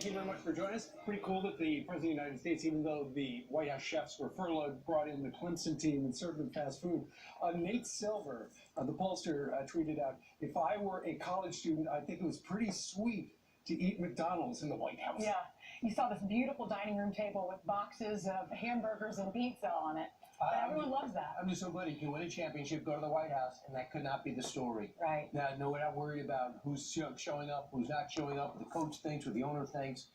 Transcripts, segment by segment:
thank you very much for joining us. Pretty cool that the President of the United States, even though the White House chefs were furloughed, brought in the Clemson team and served them fast food. Nate Silver, the pollster, tweeted out, if I were a college student, I think it was pretty sweet to eat McDonald's in the White House. Yeah, you saw this beautiful dining room table with boxes of hamburgers and pizza on it. Everyone loves that. I'm just so glad you can win a championship, go to the White House, and that could not be the story. Right. Now, no, we're not worried about who's showing up, who's not showing up, what the coach thinks, what the owner thinks.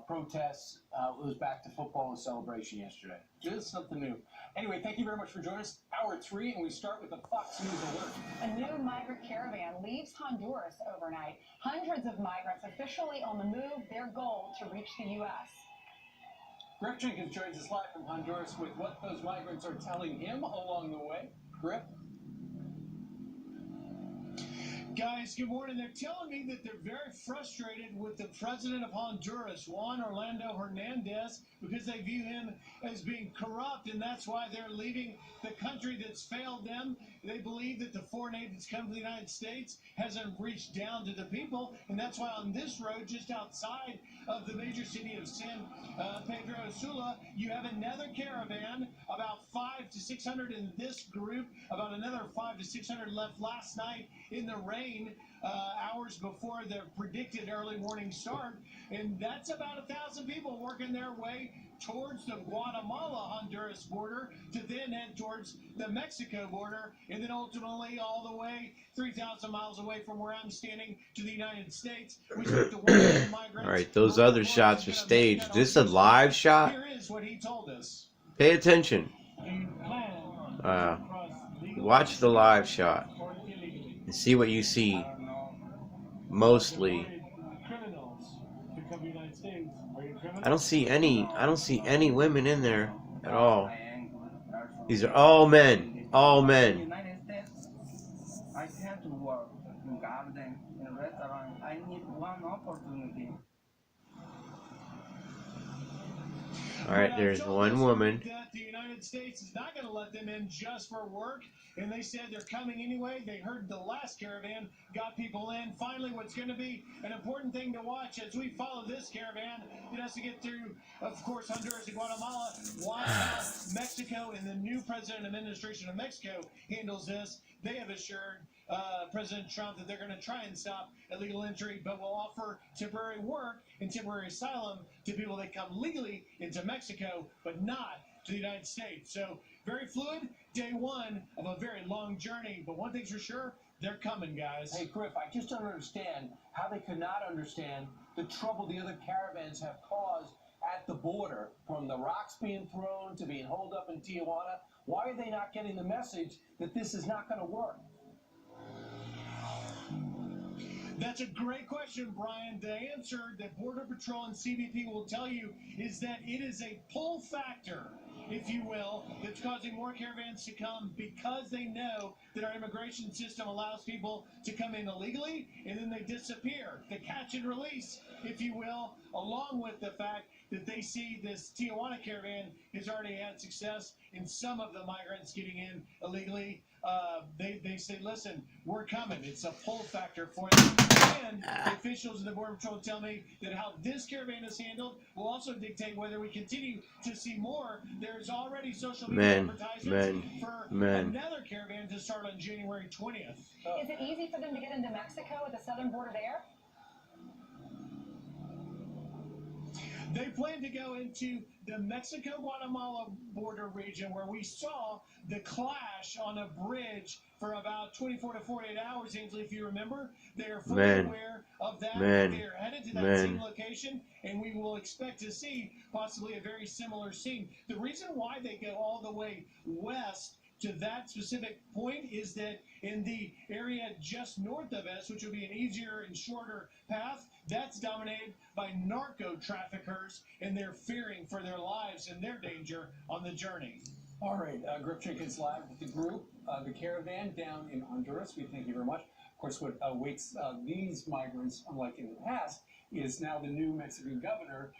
Protests. It was back to football and celebration yesterday. Just something new. Anyway, thank you very much for joining us. Hour 3, and we start with the Fox News alert. A new migrant caravan leaves Honduras overnight. Hundreds of migrants officially on the move, their goal to reach the U.S. Griff Jenkins joins us live from Honduras with what those migrants are telling him along the way. Griff? Guys, good morning. They're telling me that they're very frustrated with the president of Honduras, Juan Orlando Hernandez, because they view him as being corrupt, and that's why they're leaving the country that's failed them. They believe that the foreign aid that's come to the United States hasn't reached down to the people, and that's why on this road, just outside of the major city of San Pedro Sula, you have another caravan, about 500 to 600 in this group, about another 500 to 600 left last night in the rain, hours before the predicted early morning start, and that's about 1,000 people working their way towards the Guatemala-Honduras border to then head towards the Mexico border, and then ultimately all the way 3,000 miles away from where I'm standing to the United States. We took the All right, those other shots are staged. This is a live shot. Here is what he told us. Pay attention. Watch the live shot and see what you see. Mostly, I don't see any women in there at all. These are all men. All men. United States, I tend to work in garden, in restaurant. I need one opportunity. All right, there's one woman. That the United States is not going to let them in just for work, and they said they're coming anyway. They heard the last caravan got people in. Finally, what's going to be an important thing to watch as we follow this caravan, it has to get through, of course, Honduras and Guatemala. Watch how Mexico and the new president administration of Mexico handles this. They have assured President Trump that they're going to try and stop illegal entry, but will offer temporary work and temporary asylum to people that come legally into Mexico, but not to the United States. So very fluid, day one of a very long journey, but one thing's for sure, they're coming, guys. Hey, Griff, I just don't understand how they could not understand the trouble the other caravans have caused at the border, from the rocks being thrown to being holed up in Tijuana. Why are they not getting the message that this is not going to work? That's a great question, Brian. The answer that Border Patrol and CBP will tell you is that it is a pull factor, if you will, that's causing more caravans to come because they know that our immigration system allows people to come in illegally and then they disappear. The catch and release, if you will, along with the fact that they see this Tijuana caravan has already had success in some of the migrants getting in illegally. They say, listen, we're coming. It's a pull factor for them. And the officials of the Border Patrol tell me that how this caravan is handled will also dictate whether we continue to see more. There's already social media advertisements for another caravan to start on January 20th. Is it easy for them to get into Mexico at the southern border there? They plan to go into the Mexico-Guatemala border region where we saw the clash on a bridge for about 24 to 48 hours, Ainsley, if you remember. They are fully aware of that. They are headed to that same location, and we will expect to see possibly a very similar scene. The reason why they go all the way west to that specific point is that in the area just north of us, which will be an easier and shorter path, that's dominated by narco traffickers, and they're fearing for their lives and their danger on the journey. All right, Griff Jenkins live with the group, the caravan down in Honduras. We thank you very much. Of course, what awaits these migrants, unlike in the past, is now the new Mexican governor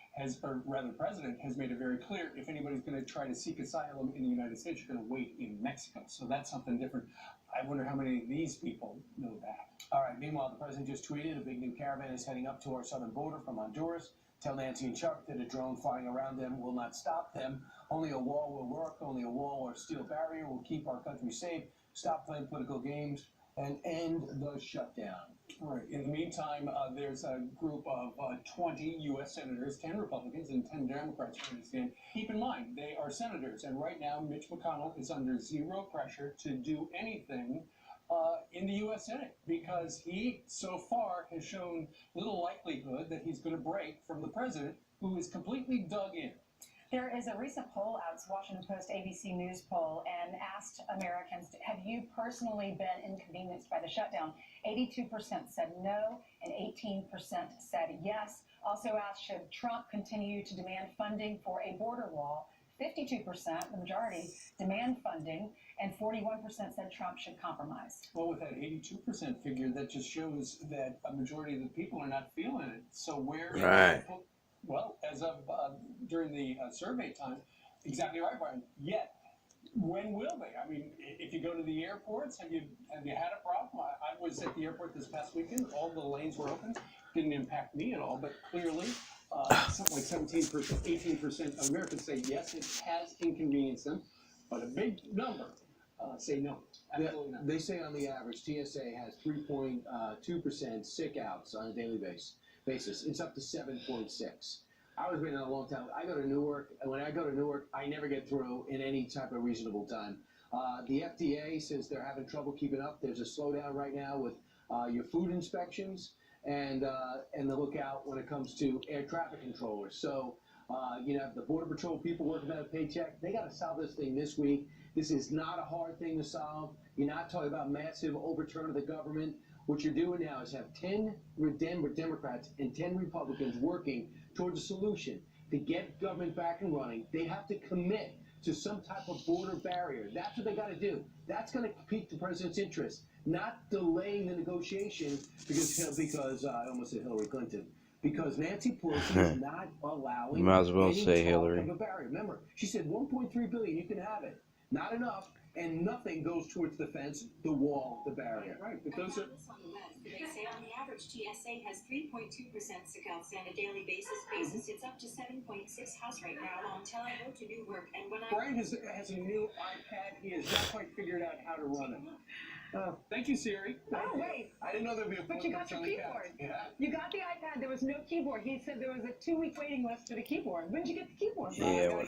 president has made it very clear if anybody's going to try to seek asylum in the United States, you're going to wait in Mexico. So that's something different. I wonder how many of these people know that. All right, meanwhile, the president just tweeted a big new caravan is heading up to our southern border from Honduras. Tell Nancy and Chuck that a drone flying around them will not stop them. Only a wall will work. Only a wall or steel barrier will keep our country safe. Stop playing political games and end the shutdown. All right. In the meantime, there's a group of 20 U.S. senators, 10 Republicans and 10 Democrats, I understand. Keep in mind, they are senators, and right now Mitch McConnell is under zero pressure to do anything in the U.S. Senate because he, so far, has shown little likelihood that he's going to break from the president, who is completely dug in. There is a recent poll out, it's Washington Post ABC News poll, and asked Americans, have you personally been inconvenienced by the shutdown? 82% said no, and 18% said yes. Also asked, should Trump continue to demand funding for a border wall? 52%, the majority, demand funding, and 41% said Trump should compromise. Well, with that 82% figure, that just shows that a majority of the people are not feeling it. So where... Right. Well, as of during the survey time, exactly right, Brian. Yet, when will they? I mean, if you go to the airports, have you had a problem? I was at the airport this past weekend. All the lanes were open. Didn't impact me at all, but clearly, something like 17%, 18% of Americans say yes, it has inconvenienced them, but a big number say no. Absolutely not. They say on the average, TSA has 3.2% sick outs on a daily basis. It's up to 7.6. I was waiting a long time. I go to Newark, and when I go to Newark, I never get through in any type of reasonable time. The FDA says they're having trouble keeping up. There's a slowdown right now with your food inspections and the lookout when it comes to air traffic controllers. So you have the Border Patrol people working on a paycheck. They got to solve this thing this week. This is not a hard thing to solve. You're not talking about massive overturn of the government. What you're doing now is have 10 Democrats and 10 Republicans working towards a solution to get government back and running. They have to commit to some type of border barrier. That's what they got to do. That's going to pique the president's interest, not delaying the negotiations because I almost said Hillary Clinton. Because Nancy Pelosi is not allowing You might as well any say talk Hillary. of a barrier. Remember, she said 1.3 billion, you can have it. Not enough, and nothing goes towards the fence, the wall, the barrier. Right, but those are... They say on the average, TSA has 3.2% sick outs on a daily basis. It's up to 7.6 house right now until I go to Newark. And when Brian has a new iPad. He has not quite figured out how to run it. Thank you, Siri. Oh, wait. I didn't know there'd be a But you got your keyboard. Yeah. You got the iPad. There was no keyboard. He said there was a 2-week waiting list for the keyboard. When did you get the keyboard? Yeah,